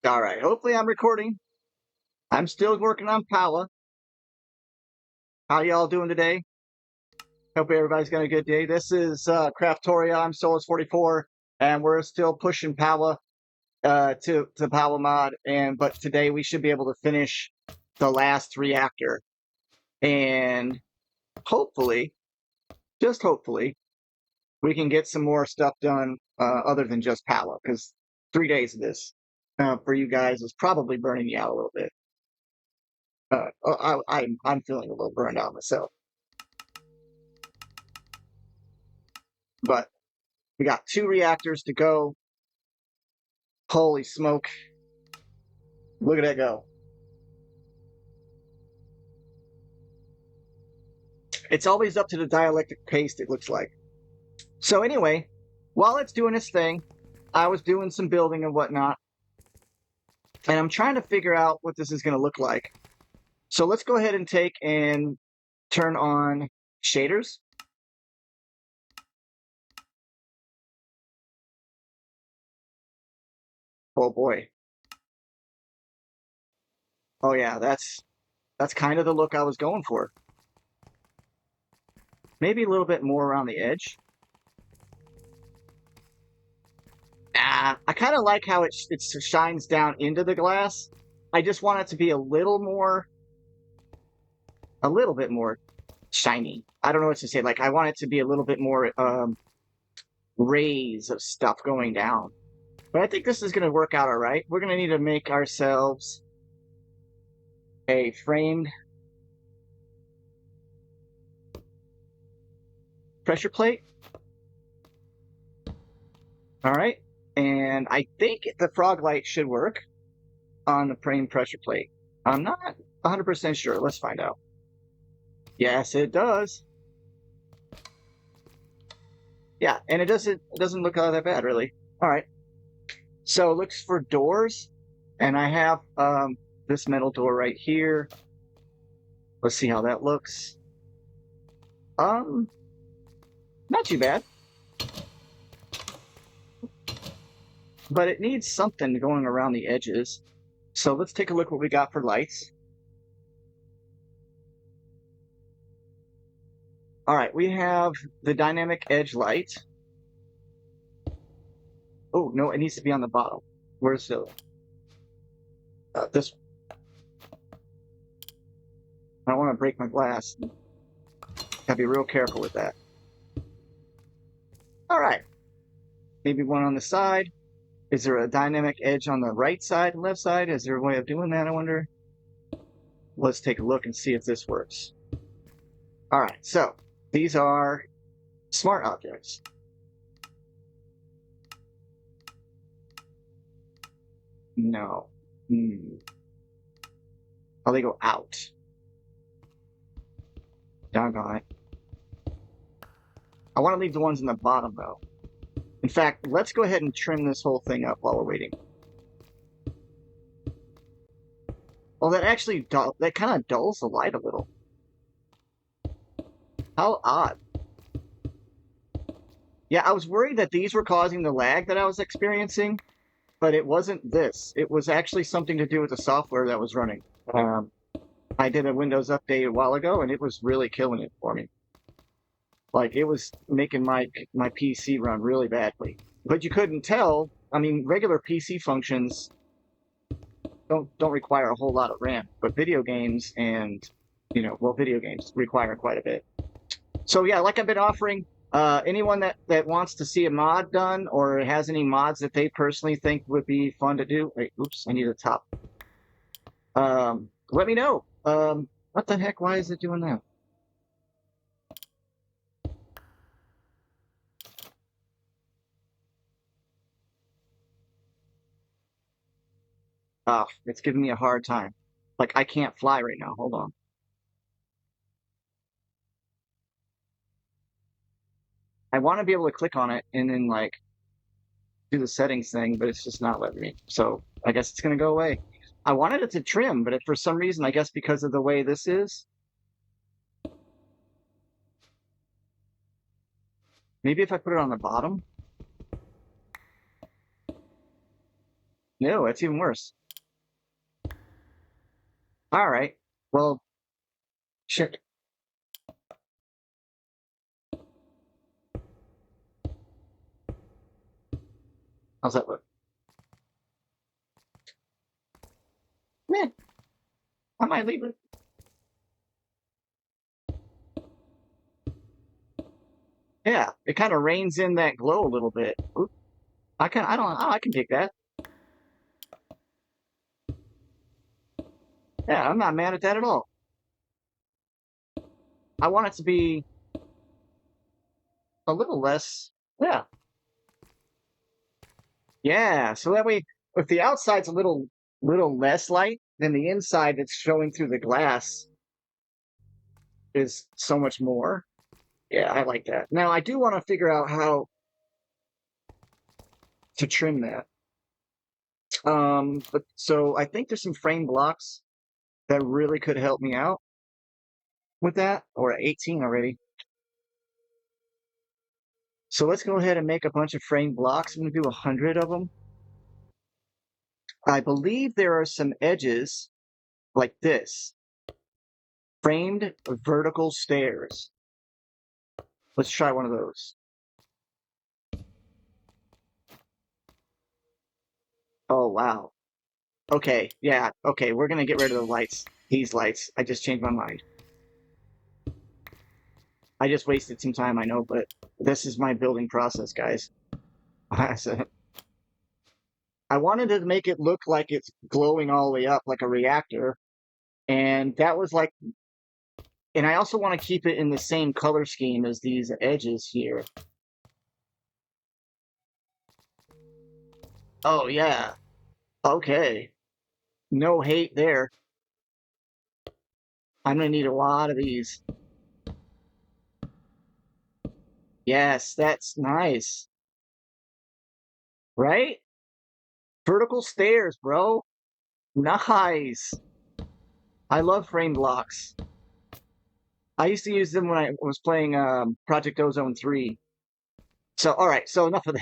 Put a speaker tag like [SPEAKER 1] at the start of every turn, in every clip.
[SPEAKER 1] All right, hopefully I'm recording. I'm still working on Powah. How y'all doing today? Hope everybody's got a good day. This is Craftoria. I'm Souls44, and we're still pushing Powah to Powah mod. But today we should be able to finish the last reactor, and hopefully, just hopefully, we can get some more stuff done other than just Powah. Because 3 days of this for you guys is probably burning you out a little bit. I'm feeling a little burned out myself. But we got 2 reactors to go. Holy smoke. Look at that go. It's always up to the dielectric paste, it looks like. So anyway, while it's doing its thing, I was doing some building and whatnot. And I'm trying to figure out what this is going to look like. So let's go ahead and take and turn on shaders. Oh boy. Oh yeah, that's kind of the look I was going for. Maybe a little bit more around the edge. I kind of like how it shines down into the glass. I just want it to be a little bit more shiny. I don't know what to say. Like, I want it to be a little bit more rays of stuff going down. But I think this is going to work out all right. We're going to need to make ourselves a framed pressure plate. All right. And I think the frog light should work on the framed pressure plate. I'm not 100% sure. Let's find out. Yes, it does. Yeah, and it doesn't look all that bad, really. All right. So it looks for doors, and I have this metal door right here. Let's see how that looks. Not too bad. But it needs something going around the edges. So let's take a look what we got for lights. All right, we have the dynamic edge light. Oh, no, it needs to be on the bottom. Where's the... this one. I don't want to break my glass. Gotta be real careful with that. All right. Maybe one on the side. Is there a dynamic edge on the right side, left side? Is there a way of doing that, I wonder? Let's take a look and see if this works. All right, so these are smart objects. No. Oh, they go out. Doggone it. I want to leave the ones in the bottom, though. In fact, let's go ahead and trim this whole thing up while we're waiting. Well, that actually that kind of dulls the light a little. How odd. Yeah, I was worried that these were causing the lag that I was experiencing, but it wasn't this. It was actually something to do with the software that was running. I did a Windows update a while ago, and it was really killing it for me. Like, it was making my PC run really badly. But you couldn't tell. I mean, regular PC functions don't require a whole lot of RAM, but video games and, video games require quite a bit. So yeah, like I've been offering, anyone that wants to see a mod done or has any mods that they personally think would be fun to do. Wait, oops, I need a top. Let me know. What the heck? Why is it doing that? Oh, it's giving me a hard time. Like, I can't fly right now. Hold on. I want to be able to click on it and then, like, do the settings thing, but it's just not letting me. So I guess it's going to go away. I wanted it to trim, but for some reason, I guess because of the way this is. Maybe if I put it on the bottom. No, it's even worse. All right. Well, shit. How's that look? Man, I might leave it. Yeah, it kind of reins in that glow a little bit. Oop, I don't, oh, I can dig that. Yeah, I'm not mad at that at all. I want it to be a little less. Yeah, yeah. So that way, if the outside's a little less light, then the inside that's showing through the glass is so much more. Yeah, I like that. Now I do want to figure out how to trim that. But so I think there's some frame blocks that really could help me out with that. Or 18 already. So let's go ahead and make a bunch of frame blocks. I'm gonna do 100 of them. I believe there are some edges like this, framed vertical stairs. Let's try one of those. Oh, wow. Okay, yeah, okay, we're gonna get rid of the lights. These lights. I just changed my mind. I just wasted some time, I know, but this is my building process, guys. I wanted to make it look like it's glowing all the way up like a reactor, and that was like, and I also want to keep it in the same color scheme as these edges here. Oh, yeah. Okay. No hate there. I'm gonna need a lot of these. Yes, that's nice. Right? Vertical stairs, bro. Nice. I love frame blocks. I used to use them when I was playing Project Ozone 3. So, all right, so enough of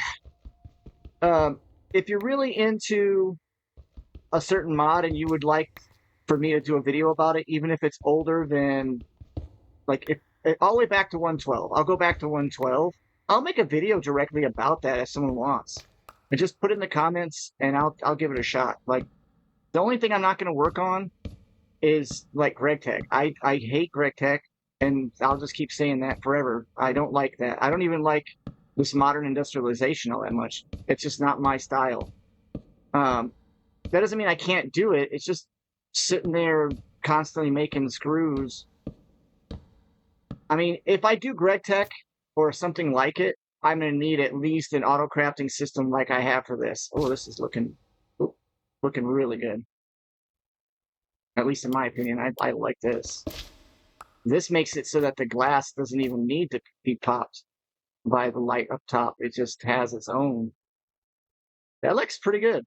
[SPEAKER 1] that. If you're really into a certain mod and you would like for me to do a video about it, even if it's older than, like, if all the way back to 112, I'll go back to 112. I'll make a video directly about that if someone wants. And just put it in the comments and I'll give it a shot. Like, the only thing I'm not going to work on is like GregTech. I hate GregTech, and I'll just keep saying that forever. I don't like that. I don't even like this modern industrialization all that much. It's just not my style. Um, that doesn't mean I can't do it. It's just sitting there constantly making screws. I mean, if I do GregTech or something like it, I'm gonna need at least an auto crafting system like I have for this. Oh, this is looking really good. At least in my opinion, I like this. This makes it so that the glass doesn't even need to be popped by the light up top. It just has its own. That looks pretty good.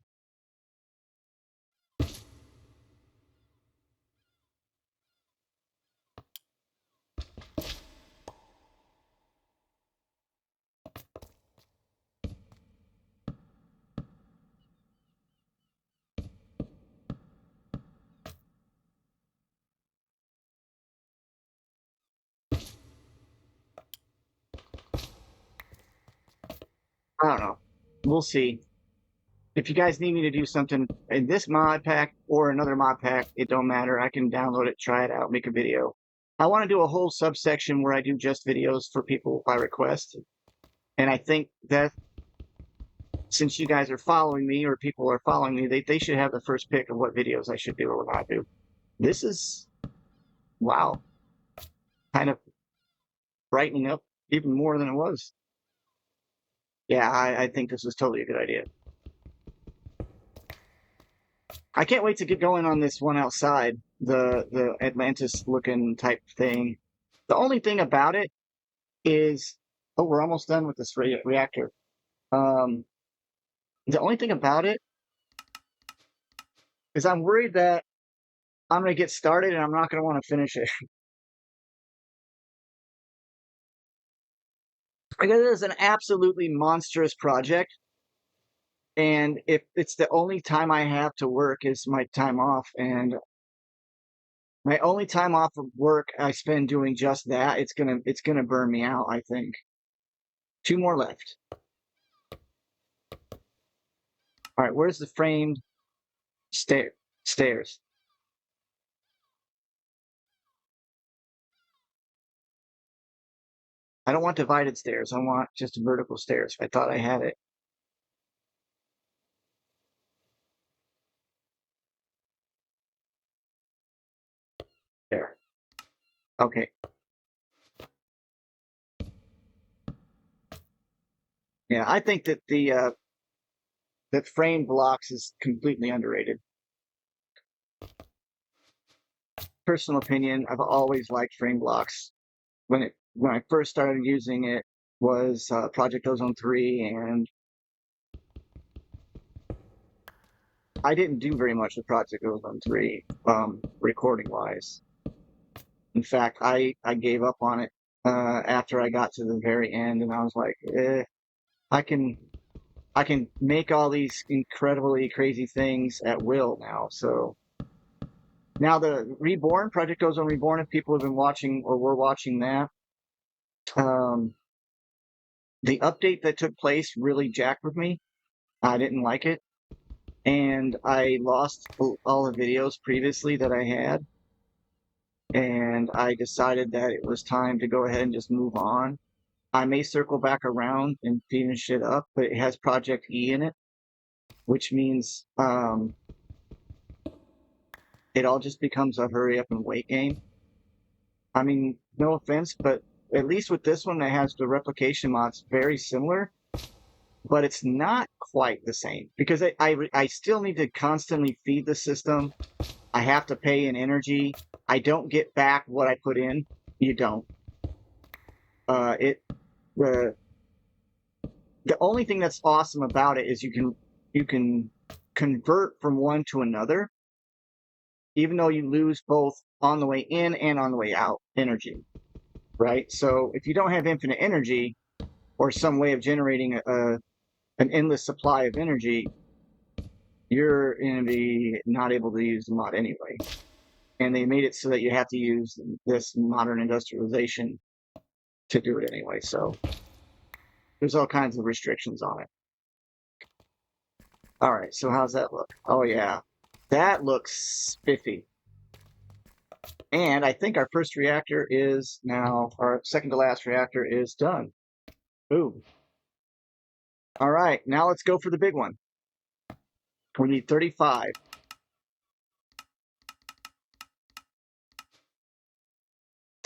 [SPEAKER 1] I don't know. We'll see. If you guys need me to do something in this mod pack or another mod pack, it don't matter. I can download it, try it out, make a video. I want to do a whole subsection where I do just videos for people by request. And I think that since you guys are following me or people are following me, they should have the first pick of what videos I should do or not do. This is, wow, kind of brightening up even more than it was. Yeah, I think this was totally a good idea. I can't wait to get going on this one outside, the Atlantis looking type thing. The only thing about it is, oh, we're almost done with this reactor. Um, the only thing about it is I'm worried that I'm going to get started and I'm not going to want to finish it. Because it is an absolutely monstrous project. And if it's the only time I have to work is my time off, and my only time off of work I spend doing just that, it's gonna burn me out, I think. Two more left. All right, where's the framed stairs? I don't want divided stairs. I want just vertical stairs. I thought I had it. There. Okay. Yeah, I think that the that framed blocks is completely underrated. Personal opinion, I've always liked frame blocks. When I first started using it was Project Ozone 3, and I didn't do very much with Project Ozone 3 recording wise. In fact, I gave up on it after I got to the very end, and I was like, I can I can make all these incredibly crazy things at will now. So now the Reborn Project Ozone Reborn, if people have been watching or were watching that, um, the update that took place really jacked with me. I didn't like it, and I lost all the videos previously that I had, and I decided that it was time to go ahead and just move on. I may circle back around and finish it up, but it has Project E in it, which means it all just becomes a hurry up and wait game. I mean, no offense, but at least with this one, it has the replication mods very similar, but it's not quite the same because I still need to constantly feed the system. I have to pay in energy. I don't get back what I put in. You don't. It the the only thing that's awesome about it is you can convert from one to another, even though you lose both on the way in and on the way out energy, right? So if you don't have infinite energy or some way of generating an endless supply of energy, you're going to be not able to use the mod anyway. And they made it so that you have to use this modern industrialization to do it anyway. So there's all kinds of restrictions on it. All right, so how's that look? Oh yeah, that looks spiffy. And I think our first reactor is now, our second to last reactor is done. Boom. All right, now let's go for the big one. We need 35.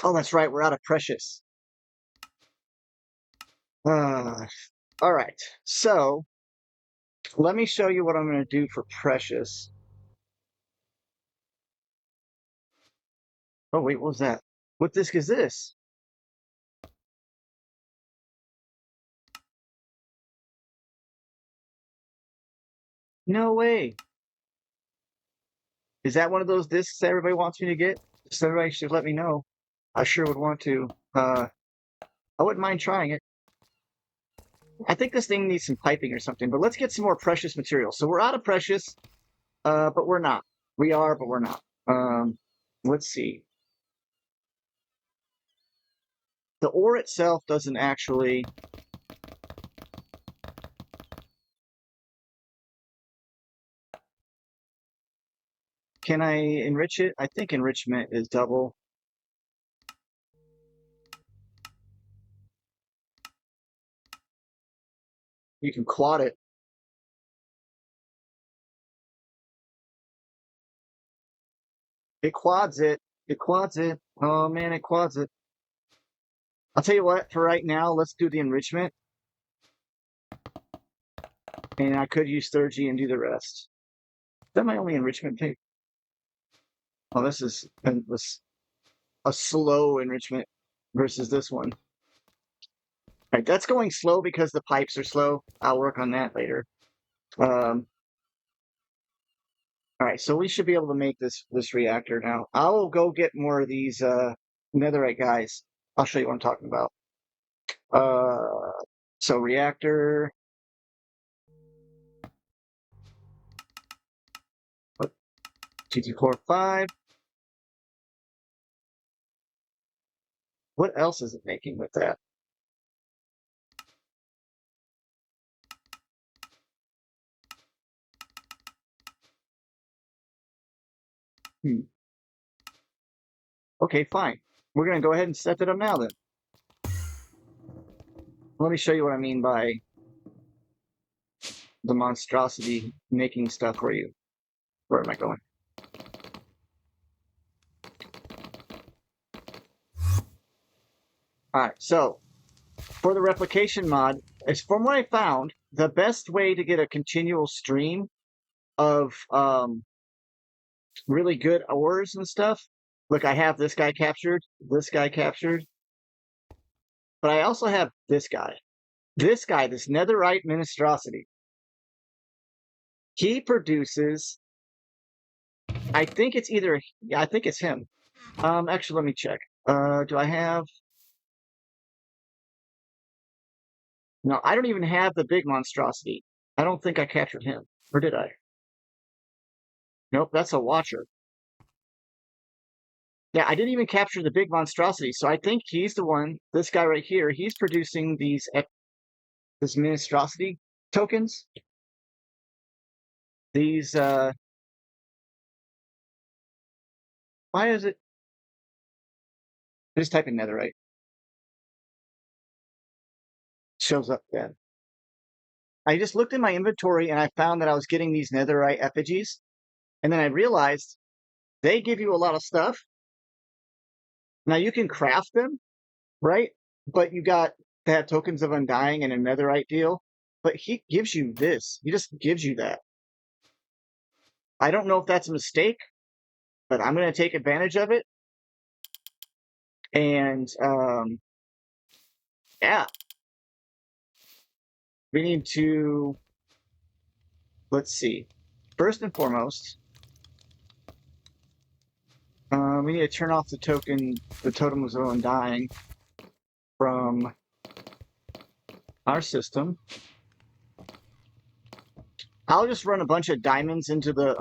[SPEAKER 1] Oh, that's right, we're out of precious. All right, so let me show you what I'm going to do for precious. Oh, wait, what was that? What disc is this? No way. Is that one of those discs that everybody wants me to get? So everybody should let me know. I sure would want to. I wouldn't mind trying it. I think this thing needs some piping or something, but let's get some more precious material. So we're out of precious, but we're not. We are, but we're not. Let's see. The ore itself doesn't actually. Can I enrich it? I think enrichment is double. You can quad it. It quads it. It quads it. Oh man, it quads it. I'll tell you what, for right now, let's do the enrichment. And I could use Sturgy and do the rest. Is that my only enrichment pick? Oh, this is a slow enrichment versus this one. All right, that's going slow because the pipes are slow. I'll work on that later. All right, so we should be able to make this reactor now. I will go get more of these netherite guys. I'll show you what I'm talking about. So reactor. 2, 2, 4, 5. What else is it making with that? Okay, fine. We're going to go ahead and set that up now then. Let me show you what I mean by the monstrosity making stuff for you. Where am I going? All right, so for the replication mod, as from what I found, the best way to get a continual stream of really good ores and stuff. Look, I have this guy captured, but I also have this guy. This guy, this netherite monstrosity. He produces, I think it's either, yeah, I think it's him. Actually, let me check. Do I have? No, I don't even have the big monstrosity. I don't think I captured him. Or did I? Nope, that's a watcher. Yeah, I didn't even capture the big monstrosity, so I think he's the one, this guy right here, he's producing these, this monstrosity tokens. These, why is it? Just type in netherite. Shows up then. I just looked in my inventory and I found that I was getting these netherite effigies. And then I realized they give you a lot of stuff. Now you can craft them, right? But you got to have tokens of undying and a netherite deal. But he gives you this. He just gives you that. I don't know if that's a mistake, but I'm going to take advantage of it. And yeah, we need to, let's see. First and foremost, we need to turn off the totem of undying from our system. I'll just run a bunch of diamonds into the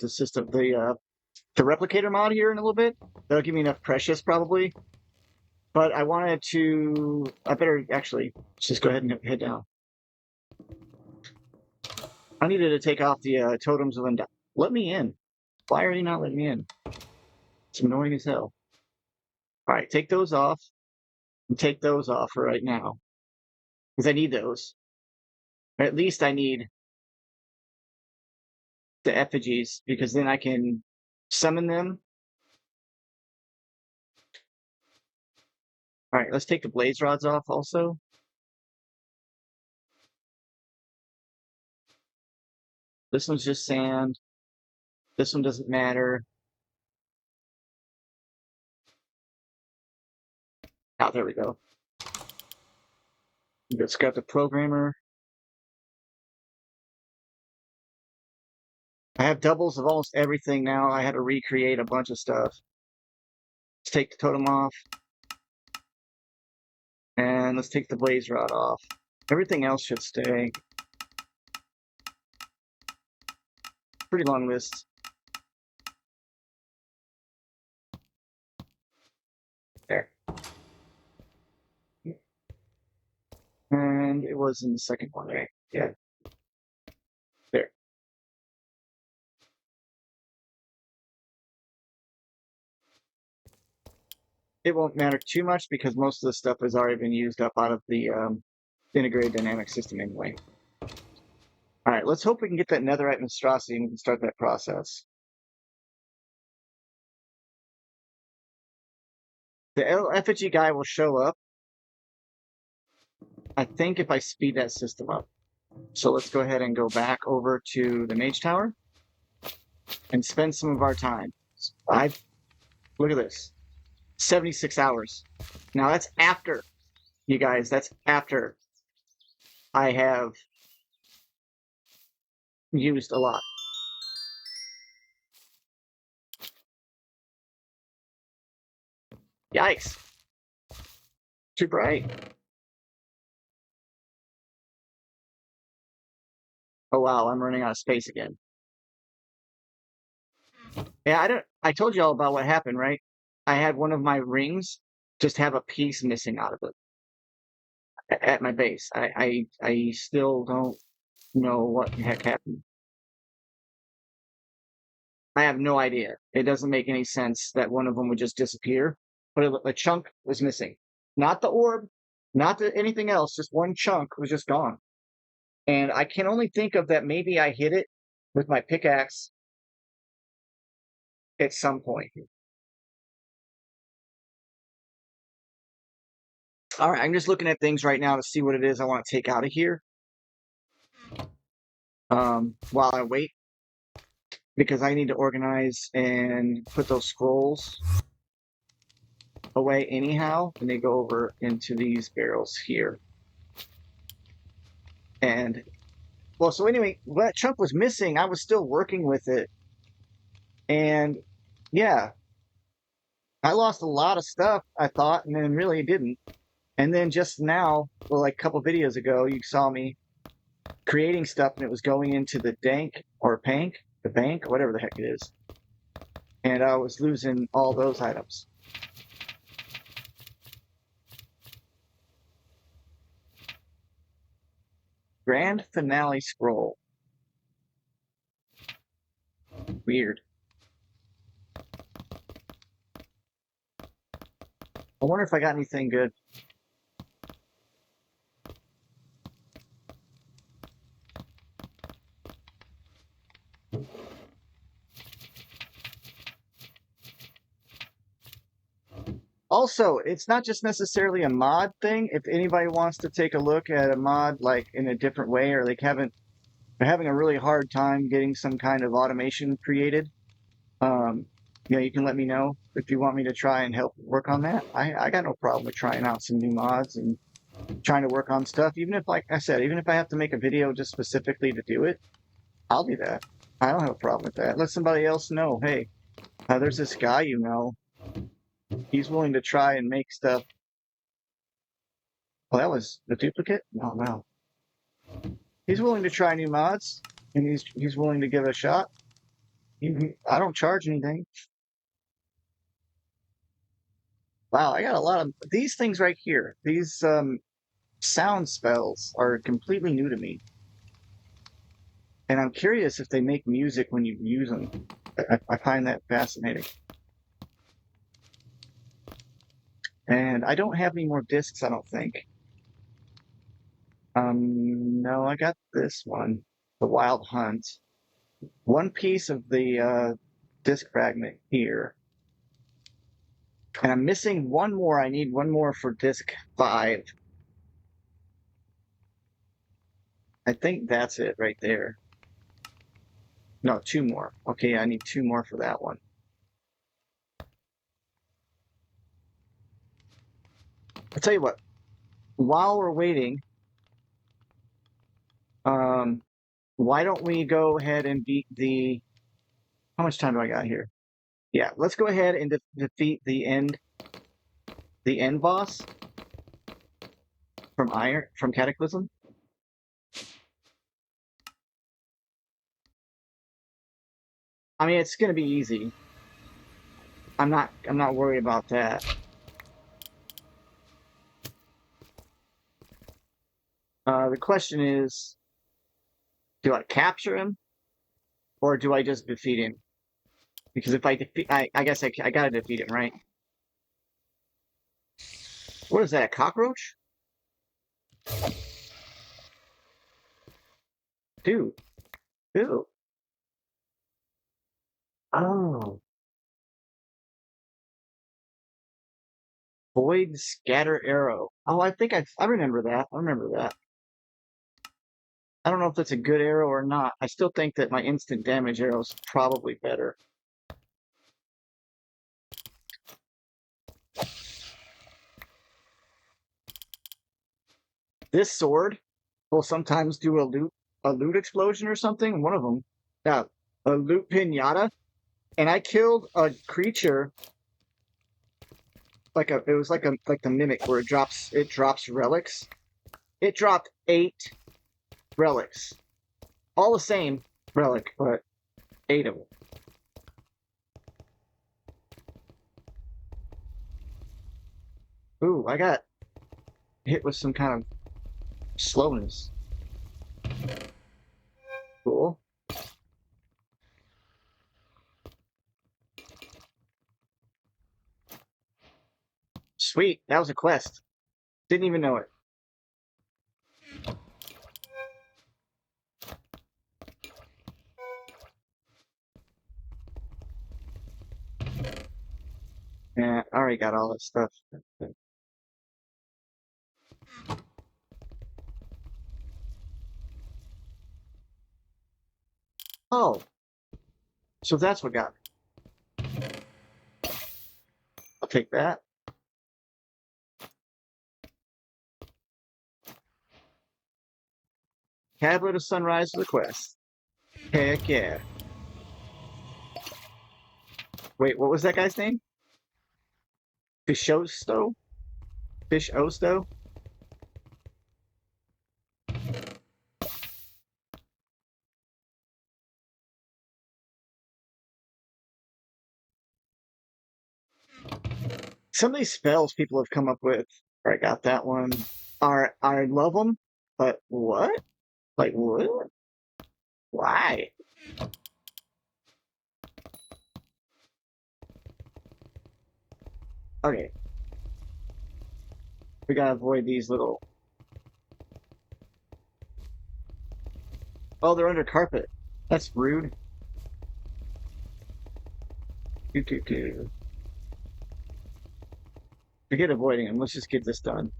[SPEAKER 1] system, the replicator mod here in a little bit. That'll give me enough precious probably. But I wanted to, I better actually just go ahead and head down. I needed to take off the totems of undying. Let me in. Why are you not letting me in? It's annoying as hell. All right, take those off. And take those off for right now. Because I need those. Or at least I need the effigies, because then I can summon them. All right, let's take the blaze rods off also. This one's just sand. This one doesn't matter. Oh, there we go. Let's grab the programmer. I have doubles of almost everything now. I had to recreate a bunch of stuff. Let's take the totem off. And let's take the blaze rod off. Everything else should stay. Pretty long list. There. And it was in the second one, right? Yeah. There. It won't matter too much because most of the stuff has already been used up out of the integrated dynamic system anyway. All right, let's hope we can get that netherite monstrosity and we can start that process. The effigy guy will show up, I think, if I speed that system up. So let's go ahead and go back over to the mage tower and spend some of our time. Look at this. 76 hours. Now that's after, you guys, that's after I have used a lot. Yikes. Too bright. Oh wow, I'm running out of space again. Yeah, I told you all about what happened, right? I had one of my rings just have a piece missing out of it at my base. I still don't know what the heck happened. I have no idea. It doesn't make any sense that one of them would just disappear, but a chunk was missing. Not the orb, not anything else, just one chunk was just gone. And I can only think of that maybe I hit it with my pickaxe at some point. All right, I'm just looking at things right now to see what it is I want to take out of here while I wait, because I need to organize and put those scrolls away anyhow, and they go over into these barrels here. And well, so anyway, that chunk was missing. I was still working with it, and yeah, I lost a lot of stuff, I thought, and then really didn't. And then just now, well, like a couple videos ago, you saw me creating stuff, and it was going into the dank or pank, the bank, whatever the heck it is, and I was losing all those items. Grand finale scroll. Weird. I wonder if I got anything good. Also, it's not just necessarily a mod thing. If anybody wants to take a look at a mod like in a different way, or they're having a really hard time getting some kind of automation created, um, you can let me know if you want me to try and help work on that. I got no problem with trying out some new mods and trying to work on stuff. Even if, like I said, even if I have to make a video just specifically to do it, I'll do that. I don't have a problem with that. Let somebody else know, hey, there's this guy he's willing to try and make stuff. Well, that was the duplicate? No, no. He's willing to try new mods, and he's willing to give it a shot. I don't charge anything. Wow, I got a lot of these things right here. These sound spells are completely new to me, and I'm curious if they make music when you use them. I find that fascinating. And I don't have any more discs, I don't think. No, I got this one, the Wild Hunt. One piece of the disc fragment here. And I'm missing one more. I need one more for disc 5. I think that's it right there. No, 2 more. Okay, I need 2 more for that one. I'll tell you what, while we're waiting, why don't we go ahead and beat how much time do I got here? Yeah, let's go ahead and defeat the end boss from Cataclysm. I mean, it's gonna be easy. I'm not worried about that. The question is, do I capture him or do I just defeat him? Because if I defeat, I guess I gotta defeat him, right? What is that, a cockroach? Dude, dude. Oh, void scatter arrow. Oh, I think I remember that. I remember that. I don't know if that's a good arrow or not. I still think that my instant damage arrow is probably better. This sword will sometimes do a loot explosion or something. One of them, yeah, a loot pinata, and I killed a creature it was like the mimic where it drops relics. It dropped 8 relics, all the same relic, but 8 of them. Ooh, I got hit with some kind of slowness. Cool. Sweet, that was a quest. Didn't even know it. Yeah, I already got all that stuff. Oh, so that's what got me. I'll take that. Tablet of Sunrise for the quest. Heck yeah. Wait, what was that guy's name? Fishosto? Fish Osto? Some of these spells people have come up with. I got that one. I love them, but what? Like what? Why? Okay, we gotta avoid these little. Oh, they're under carpet. That's rude. Doo, doo, doo. Forget avoiding them. Let's just get this done.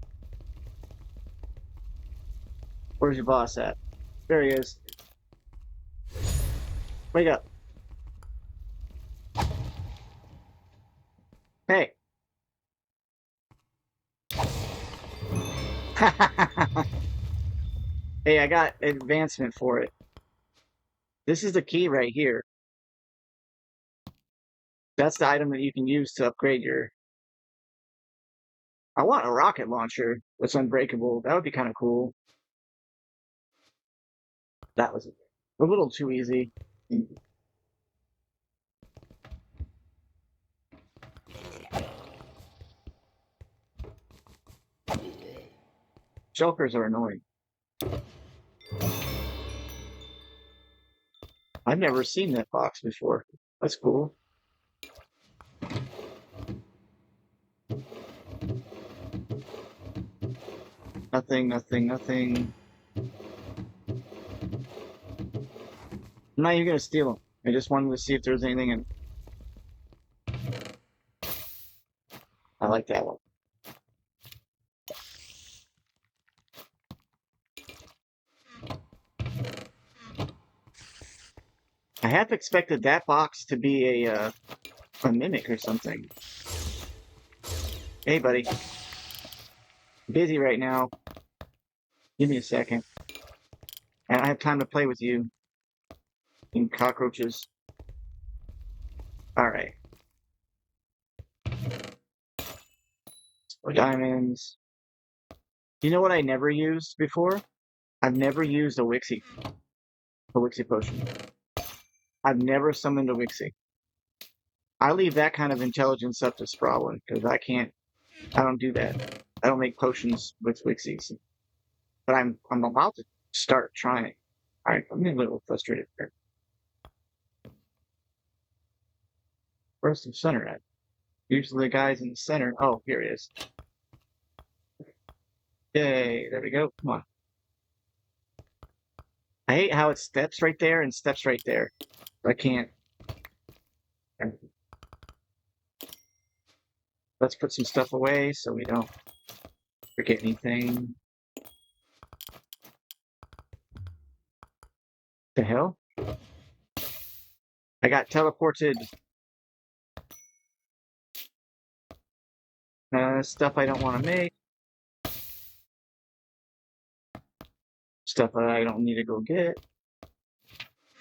[SPEAKER 1] Where's your boss at? There he is. Wake up. Hey. Hey, I got advancement for it. This is the key right here. That's the item that you can use to upgrade your. I want a rocket launcher that's unbreakable. That would be kind of cool. That was a little too easy. Jokers are annoying. I've never seen that box before. That's cool. Nothing, nothing, nothing. I'm not even gonna steal them. I just wanted to see if there's anything in. I like that one. I half expected that box to be a mimic or something. Hey, buddy. Busy right now. Give me a second. I don't have time to play with you. And cockroaches. Alright. Diamonds. You know what I never used before? I've never used a Wixie potion. I've never summoned a Wixie. I leave that kind of intelligence up to Sprawlin, because I don't do that. I don't make potions with Wixies. But I'm about to start trying. Alright, I'm getting a little frustrated here. Where's the center at? Usually the guy's in the center. Oh, here he is. Yay, there we go. Come on. I hate how it steps right there and steps right there. I can't. Let's put some stuff away so we don't forget anything. The hell? I got teleported. Stuff I don't want to make. Stuff that I don't need to go get.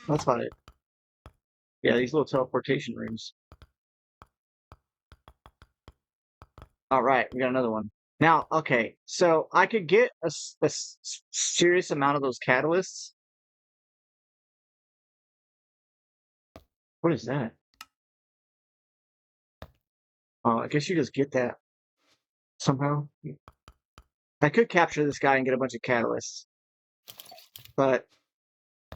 [SPEAKER 1] That's about it. Yeah, these little teleportation rooms. All right, we got another one. Now, okay, so I could get a serious amount of those catalysts. What is that? Oh, I guess you just get that. somehow. I could capture this guy and get a bunch of catalysts, but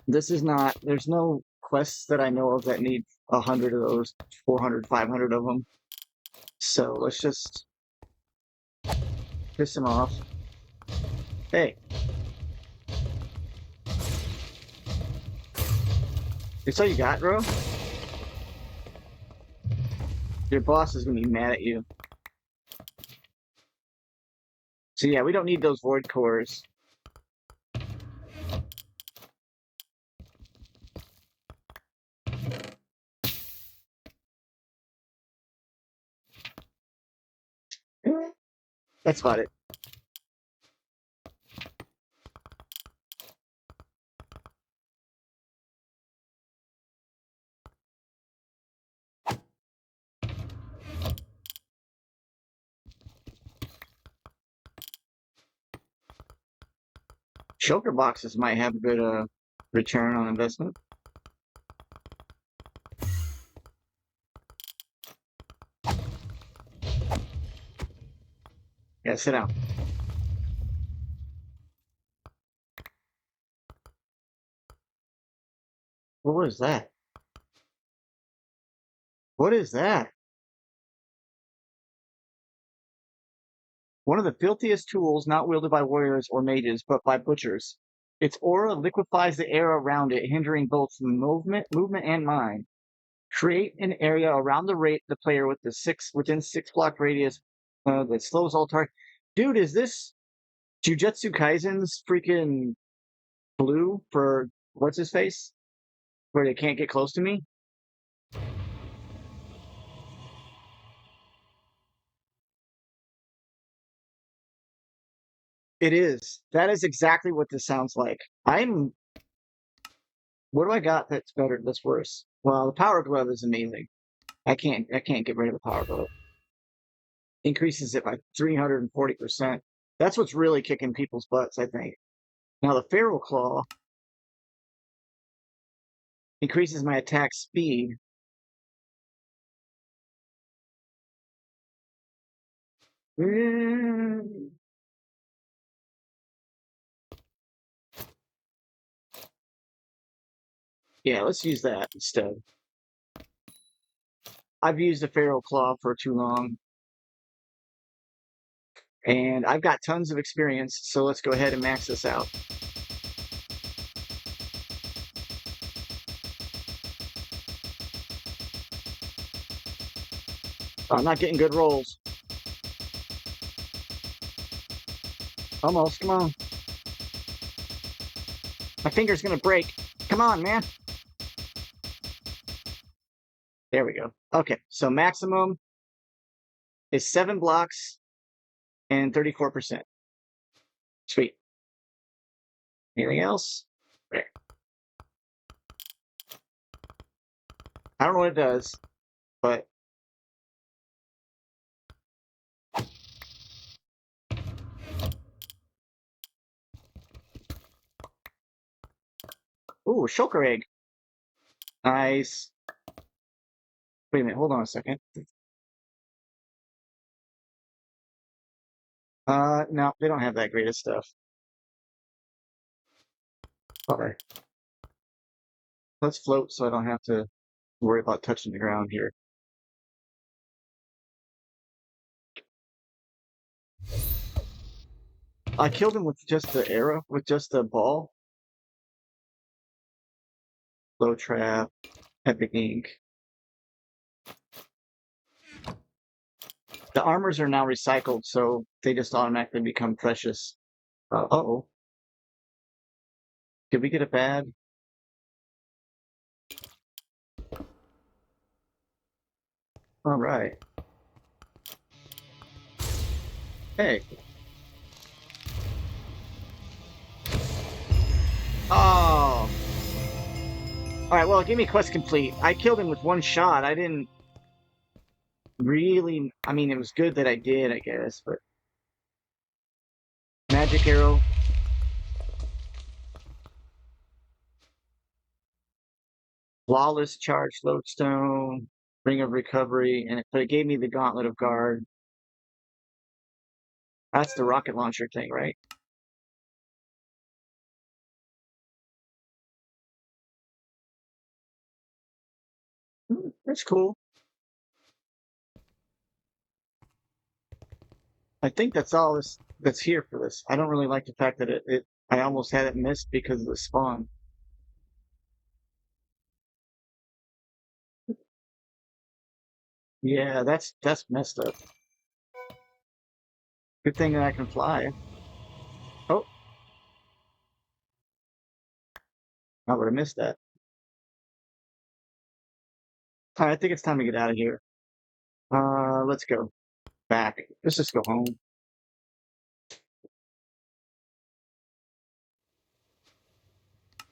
[SPEAKER 1] this is not, there's no quests that I know of that need 100 of those, 400, 500 of them. So let's just piss him off. Hey. That's all you got, bro? Your boss is gonna be mad at you. So yeah, we don't need those void cores. That's about it. Shulker boxes might have a good return on investment. Yeah, sit down. What was that? What is that? One of the filthiest tools not wielded by warriors or mages, but by butchers. Its aura liquefies the air around it, hindering both movement and mind. Create an area around the player with within 6 block radius that slows all targets. Dude, is this Jujutsu Kaisen's freaking blue for what's his face? Where they can't get close to me? It is. That is exactly what this sounds like. What do I got that's better, that's worse? Well, the power glove is amazing. I can't get rid of the power glove. Increases it by 340%. That's what's really kicking people's butts, I think. Now the feral claw increases my attack speed. Mm. Yeah, let's use that instead. I've used the feral claw for too long. And I've got tons of experience, so let's go ahead and max this out. I'm not getting good rolls. Almost, come on. My finger's gonna break. Come on, man. There we go. Okay, so maximum is 7 blocks and 34%. Sweet. Anything else? There. I don't know what it does, but ooh, shulker egg. Nice. Wait a minute, hold on a second. No, they don't have that great of stuff. Alright. Let's float so I don't have to worry about touching the ground here. I killed him with just the arrow, with just the ball. Low trap, epic ink. The armors are now recycled, so they just automatically become precious. Uh-oh. Did we get a bad? All right. Hey. Oh. All right, well, give me quest complete. I killed him with one shot. I didn't really... I mean, it was good that I did, I guess, but... Magic arrow. Flawless charge lodestone. Ring of recovery. But it gave me the gauntlet of guard. That's the rocket launcher thing, right? That's cool. I think that's all that's here for this. I don't really like the fact that I almost had it missed because of the spawn. Yeah, that's messed up. Good thing that I can fly. Oh, I would have missed that. All right, I think it's time to get out of here. Let's go back. Let's just go home.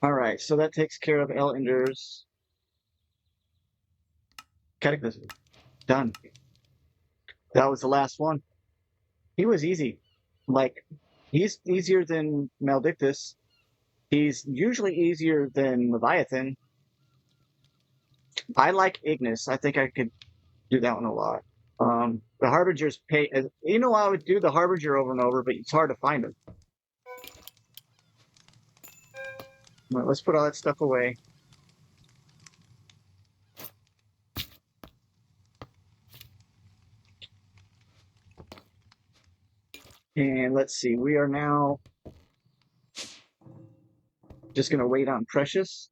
[SPEAKER 1] All right, so that takes care of El Ender's cataclysm. Done. That was the last one. He was easy. Like, he's easier than Maledictus. He's usually easier than Leviathan. I like Ignis. I think I could do that one a lot. The Harbingers pay. I would do the Harbinger over and over, but it's hard to find them. Right, let's put all that stuff away. And let's see. We are now just going to wait on Precious.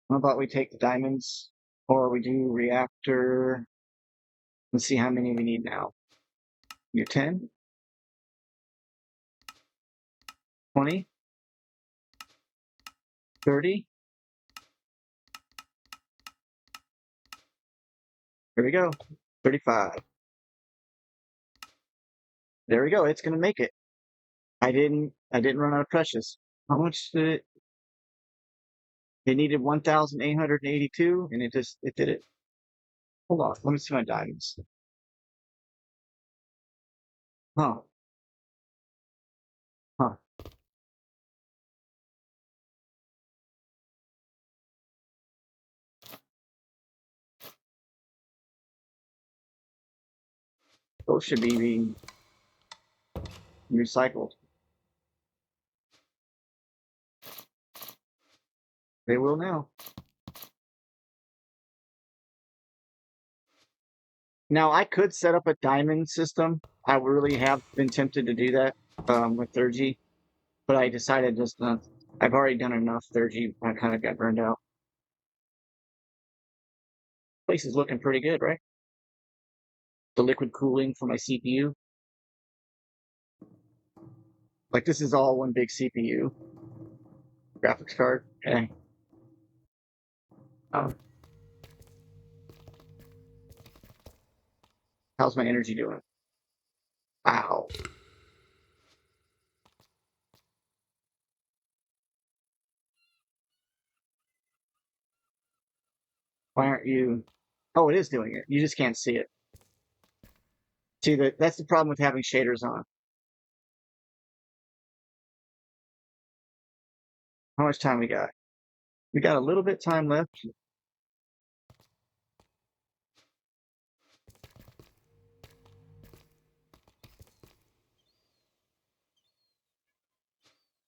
[SPEAKER 1] How about we take the diamonds, or we do Reactor? Let's see how many we need now. You're 10, 20, 30. Here we go. 35. There we go. It's gonna make it. I didn't run out of precious. How much did it? It needed 1,882, and it did it. Hold on. Let me see my diamonds. Huh. Huh. Those should be being recycled. They will now. Now I could set up a diamond system. I really have been tempted to do that with 3G, but I decided just not. I've already done enough 3G. I kind of got burned out. Place is looking pretty good, right? The liquid cooling for my CPU. Like this is all one big CPU. Graphics card. Okay. Um, how's my energy doing? Ow. Why aren't you? Oh, it is doing it. You just can't see it. See that's the problem with having shaders on. How much time we got? We got a little bit time left.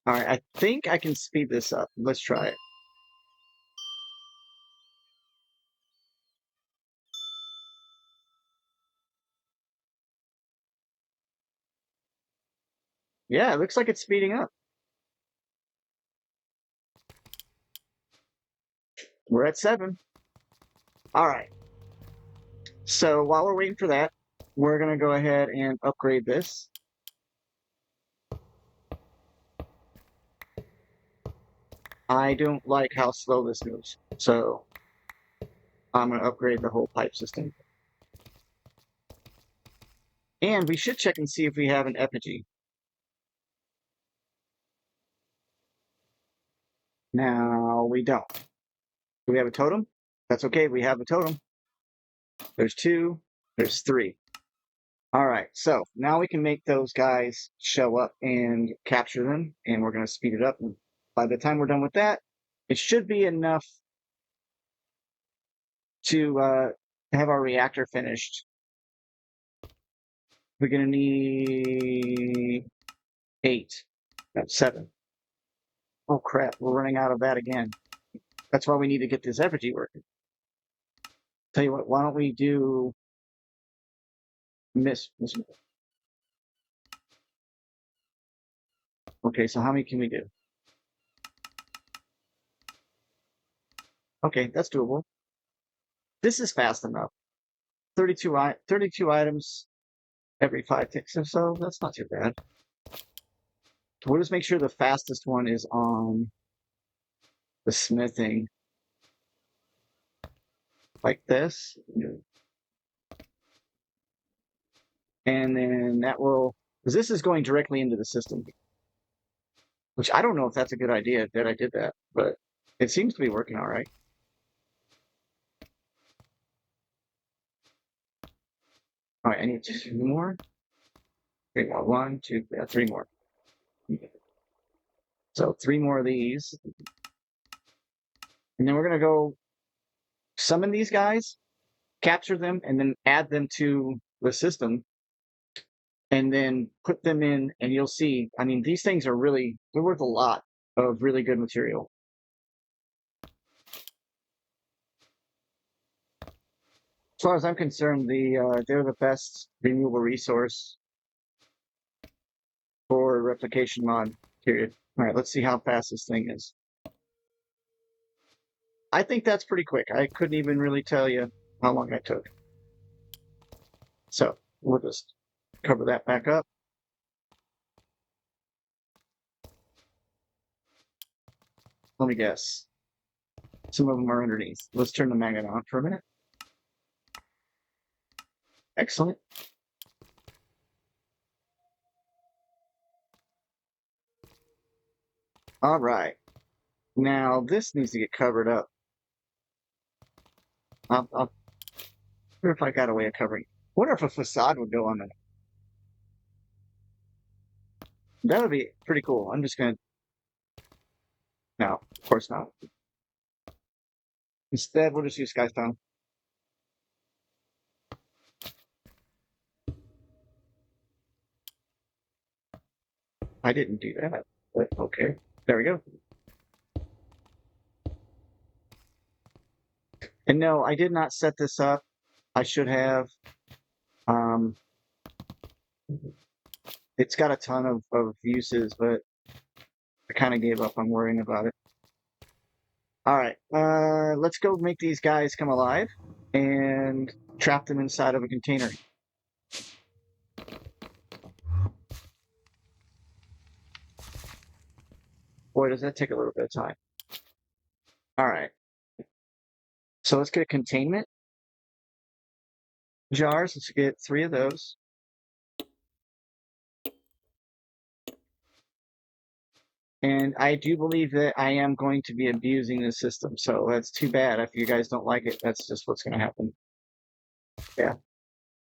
[SPEAKER 1] All right, I think I can speed this up. Let's try it. Yeah, it looks like it's speeding up. We're at 7. All right. So while we're waiting for that, we're going to go ahead and upgrade this. I don't like how slow this moves, so I'm going to upgrade the whole pipe system. And we should check and see if we have an effigy. Now we don't. Do we have a totem? That's okay, we have a totem. There's 2, there's 3. All right, so now we can make those guys show up and capture them, and we're going to speed it up. And by the time we're done with that, it should be enough to to have our reactor finished. We're gonna need 8. That's 7. Oh crap, we're running out of that again. That's why we need to get this effigy working. Tell you what, why don't we do miss. Okay, so how many can we do? Okay, that's doable. This is fast enough. 32 items every 5 ticks or so. That's not too bad. We'll just make sure the fastest one is on the smithing. Like this. And then that will, because this is going directly into the system. Which I don't know if that's a good idea that I did that, but it seems to be working all right. All right, I need 2 more. 3 more. 1, 2, 3 more. So 3 more of these. And then we're going to go summon these guys, capture them, and then add them to the system. And then put them in, and you'll see, I mean, these things are really, they're worth a lot of really good material. As far as I'm concerned, they're the best renewable resource for replication mod, period. All right, let's see how fast this thing is. I think that's pretty quick. I couldn't even really tell you how long that took. So we'll just cover that back up. Let me guess. Some of them are underneath. Let's turn the magnet on for a minute. Excellent. All right. Now this needs to get covered up. I'll wonder if I got a way of covering. Wonder if a facade would go on that. That would be pretty cool. I'm just gonna. No, of course not. Instead, we'll just use Skystone. I didn't do that, but okay. There we go. And no, I did not set this up. I should have. It's got a ton of uses, but I kind of gave up on worrying about it. All right, let's go make these guys come alive and trap them inside of a container. Boy, does that take a little bit of time. All right. So let's get a containment jars. Let's get 3 of those. And I do believe that I am going to be abusing the system. So that's too bad. If you guys don't like it, that's just what's going to happen. Yeah.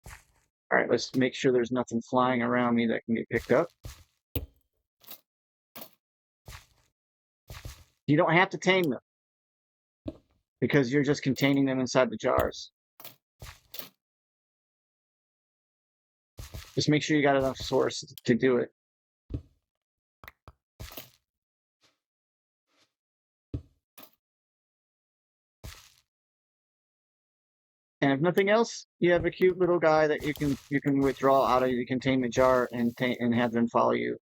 [SPEAKER 1] All right, let's make sure there's nothing flying around me that can get picked up. You don't have to tame them because you're just containing them inside the jars. Just make sure you got enough source to do it. And if nothing else, you have a cute little guy that you can withdraw out of the containment jar and have them follow you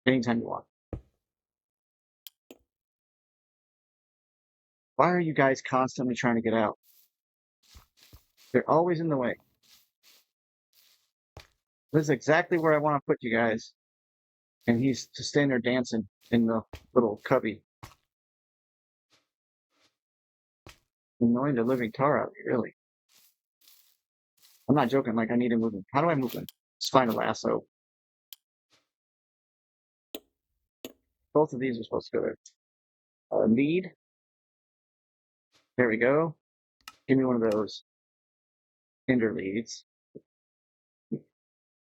[SPEAKER 1] anytime you want. Why are you guys constantly trying to get out? They're always in the way. This is exactly where I want to put you guys. And he's just standing there dancing in the little cubby. Annoying the living tar out of me, really. I'm not joking, like I need to move him. How do I move him? Let's find a lasso. Both of these are supposed to go there. Lead. There we go. Give me one of those ender leads.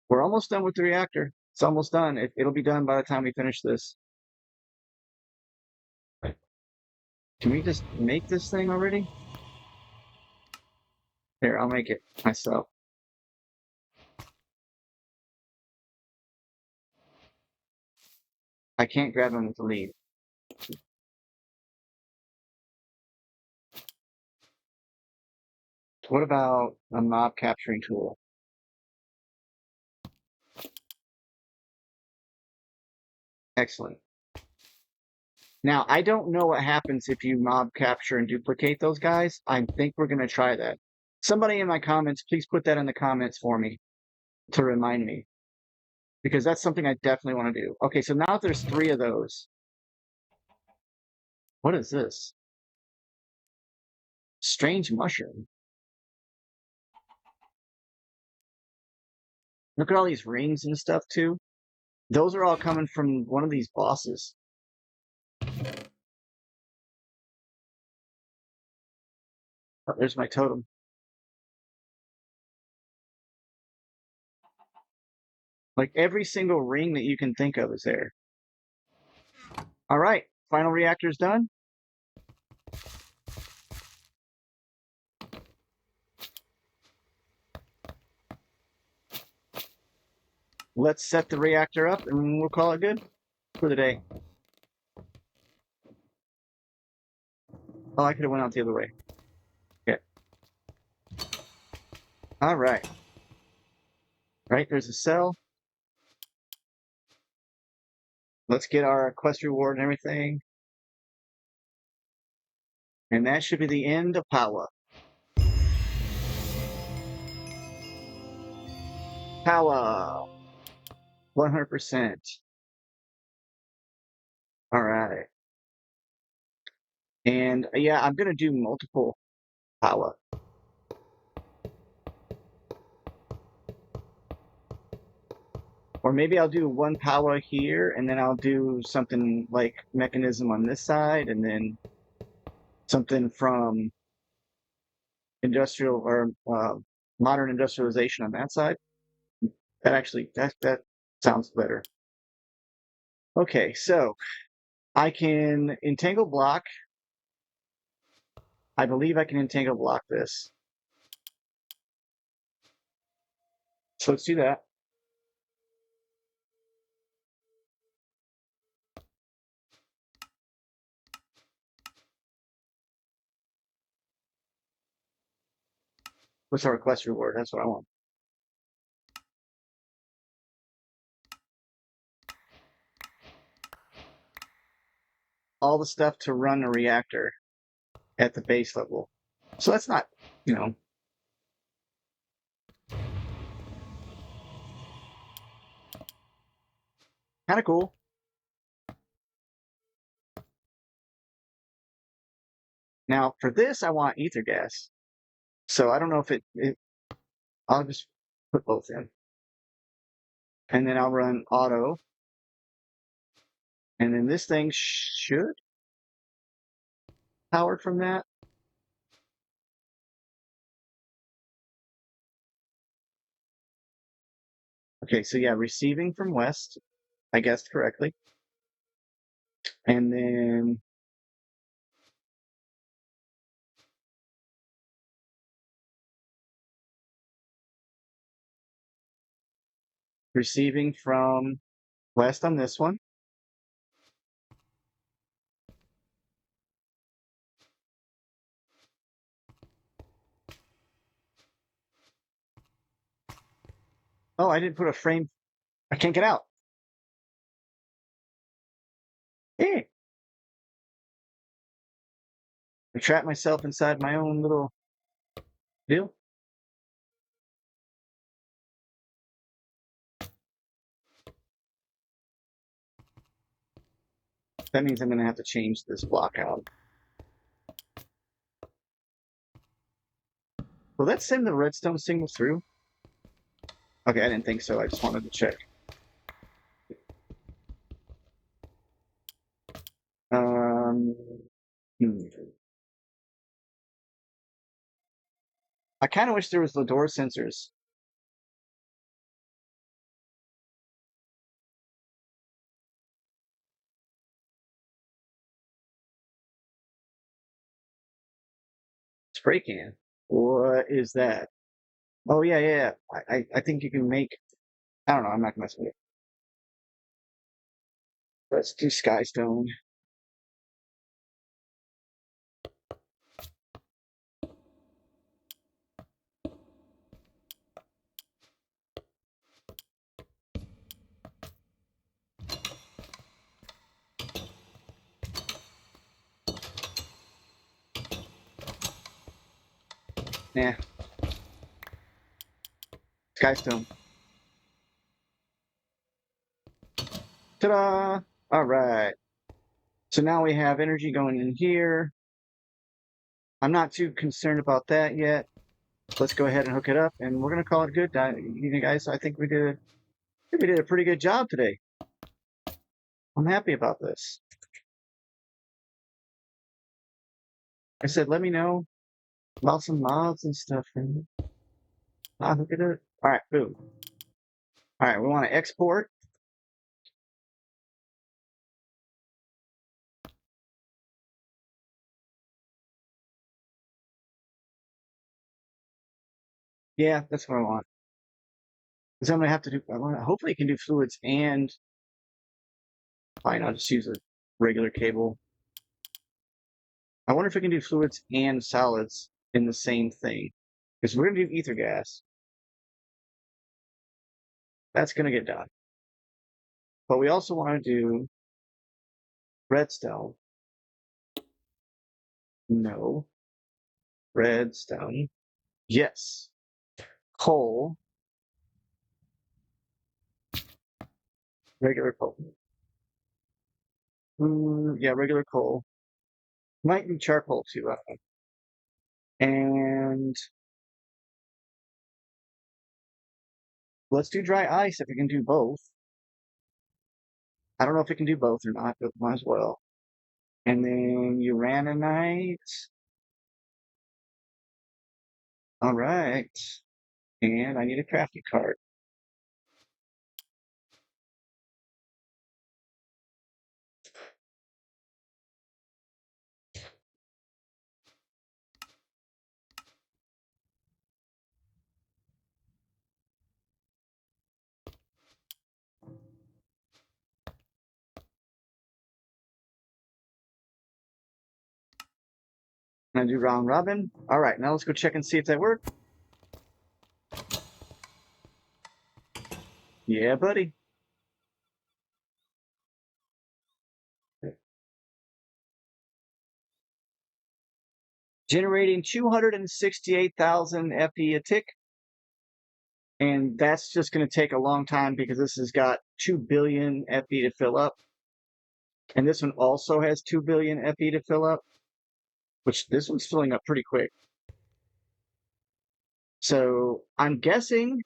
[SPEAKER 1] We're almost done with the reactor. It's almost done. It'll be done by the time we finish this. Can we just make this thing already? Here, I'll make it myself. I can't grab him with the lead. What about a mob capturing tool? Excellent. Now, I don't know what happens if you mob capture and duplicate those guys. I think we're going to try that. Somebody in my comments, please put that in the comments for me to remind me, because that's something I definitely want to do. Okay, so now there's 3 of those. What is this? Strange mushroom. Look at all these rings and stuff too. Those are all coming from one of these bosses. Oh, there's my totem. Like every single ring that you can think of is there. All right, final reactor's done. Let's set the reactor up and we'll call it good for the day. Oh, I could have went out the other way. Okay. All right. Right, there's a cell. Let's get our quest reward and everything. And that should be the end of Powah. Powah. 100%. All right. And yeah, I'm going to do multiple Powah. Or maybe I'll do 1 Powah here, and then I'll do something like mechanism on this side, and then something from industrial or modern industrialization on that side. That actually, that sounds better. Okay, so I can entangle block. I believe I can entangle block this. So let's do that. What's our request reward? That's what I want. All the stuff to run a reactor at the base level. So that's not, you know, kind of cool. Now for this, I want ether gas. So I don't know if I'll just put both in. And then I'll run auto. And then this thing should power from that. Okay, so yeah, receiving from west, I guessed correctly. And then receiving from west on this one. Oh, I didn't put a frame. I can't get out. Hey, I trapped myself inside my own little deal. That means I'm going to have to change this block out. Will that send the redstone signal through? Okay, I didn't think so. I just wanted to check. Um, I kind of wish there was the door sensors. Spray can. What is that? Oh yeah, yeah. I think you can make. I don't know. I'm not gonna mess with it. Let's do Skystone. Yeah, Skystone. Ta-da! All right. So now we have energy going in here. I'm not too concerned about that yet. Let's go ahead and hook it up, and we're gonna call it good. You guys, I think we did a pretty good job today. I'm happy about this. I said, let me know about some mods and stuff, and I'll hook it up. All right, boom. All right, we want to export. Yeah, that's what I want. Because I'm gonna have to do. Hopefully, it can do fluids and. Fine, I'll just use a regular cable. I wonder if it can do fluids and solids in the same thing. Because we're gonna do ether gas. That's gonna get done. But we also want to do redstone. No. Redstone. Yes. Coal. Regular coal. Yeah, regular coal. Might be charcoal too. And let's do dry ice if we can do both. I don't know if it can do both or not, but might as well. And then uraninite. All right. And I need a crafting cart. And I do round robin. All right, now let's go check and see if that worked. Yeah, buddy. Generating 268,000 FE a tick. And that's just going to take a long time because this has got 2 billion FE to fill up. And this one also has 2 billion FE to fill up, which this one's filling up pretty quick. So I'm guessing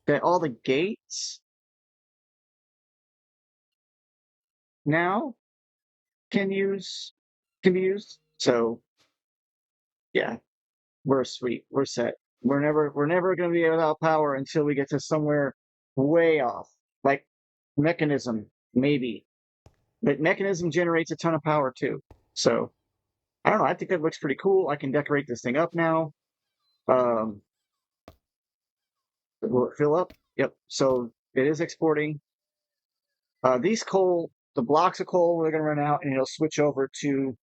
[SPEAKER 1] that all the gates now can be used. So yeah, we're sweet. We're set. We're never gonna be without power until we get to somewhere way off. Like mechanism, maybe. But mechanism generates a ton of power too. So I don't know. I think that looks pretty cool. I can decorate this thing up now. Um, will it fill up? Yep. So it is exporting. These coal, the blocks of coal, we're going to run out, and it'll switch over to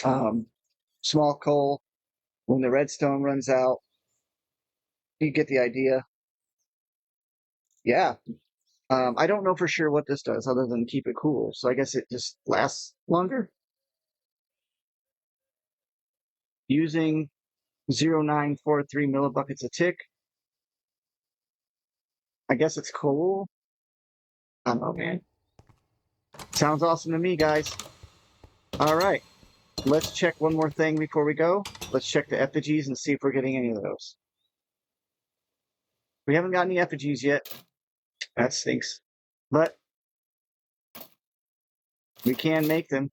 [SPEAKER 1] um, small coal when the redstone runs out. You get the idea. Yeah. I don't know for sure what this does other than keep it cool. So I guess it just lasts longer. Using 0.943 millibuckets a tick. I guess it's cool. I don't know, man. Sounds awesome to me, guys. All right. Let's check one more thing before we go. Let's check the effigies and see if we're getting any of those. We haven't got any effigies yet. That stinks. But we can make them.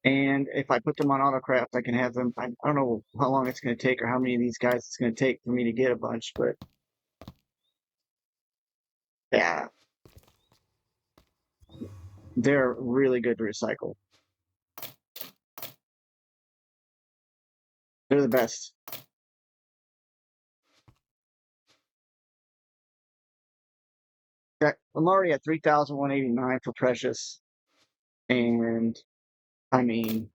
[SPEAKER 1] And if I put them on AutoCraft, I can have them. I don't know how long it's going to take or how many of these guys it's going to take for me to get a bunch, but yeah, they're really good to recycle. They're the best. I'm already at 3,189 for precious, and I mean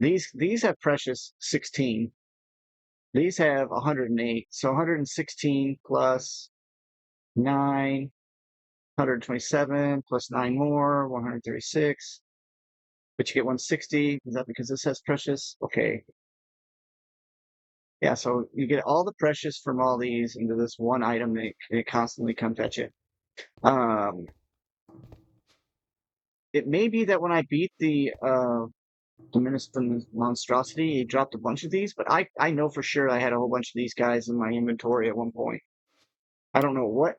[SPEAKER 1] these have precious 16. These have 108, so 116 plus 9, 127 plus 9 more, 136. But you get 160. Is that because this has precious? Okay. Yeah, so you get all the precious from all these into this one item, and it constantly comes at you. Um, it may be that when I beat the monstrosity, he dropped a bunch of these, but I know for sure I had a whole bunch of these guys in my inventory at one point. I don't know what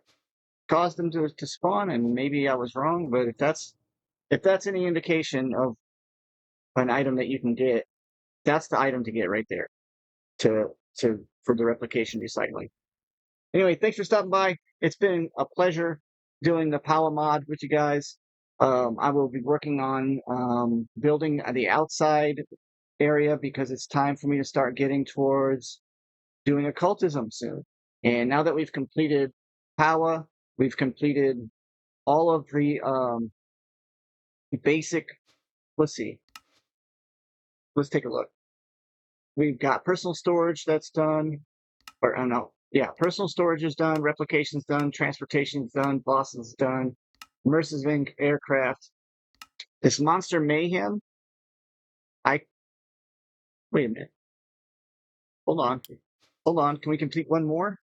[SPEAKER 1] caused them to spawn, and maybe I was wrong, but if that's any indication of an item that you can get, that's the item to get right there to for the replication recycling. Anyway, thanks for stopping by. It's been a pleasure doing the Powah mod with you guys. I will be working on building the outside area because it's time for me to start getting towards doing occultism soon. And now that we've completed Powah, we've completed all of the basic. Let's see. Let's take a look. We've got personal storage that's done. Or oh no, yeah, personal storage is done, replication's done, transportation's done, boss is done, immersive aircraft. This monster mayhem. I wait a minute. Hold on. Hold on. Can we complete one more?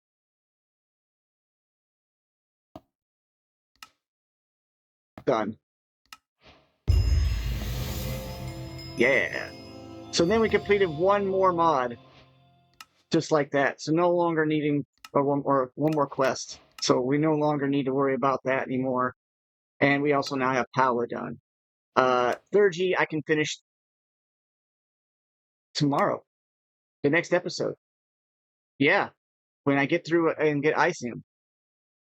[SPEAKER 1] Done. Yeah. So then we completed one more mod, just like that. So no longer needing one more quest. So we no longer need to worry about that anymore. And we also now have Powah done. Third G I can finish tomorrow, the next episode. Yeah, when I get through and get Icium,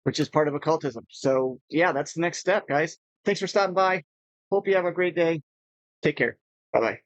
[SPEAKER 1] which is part of occultism. So yeah, that's the next step, guys. Thanks for stopping by. Hope you have a great day. Take care. Bye bye.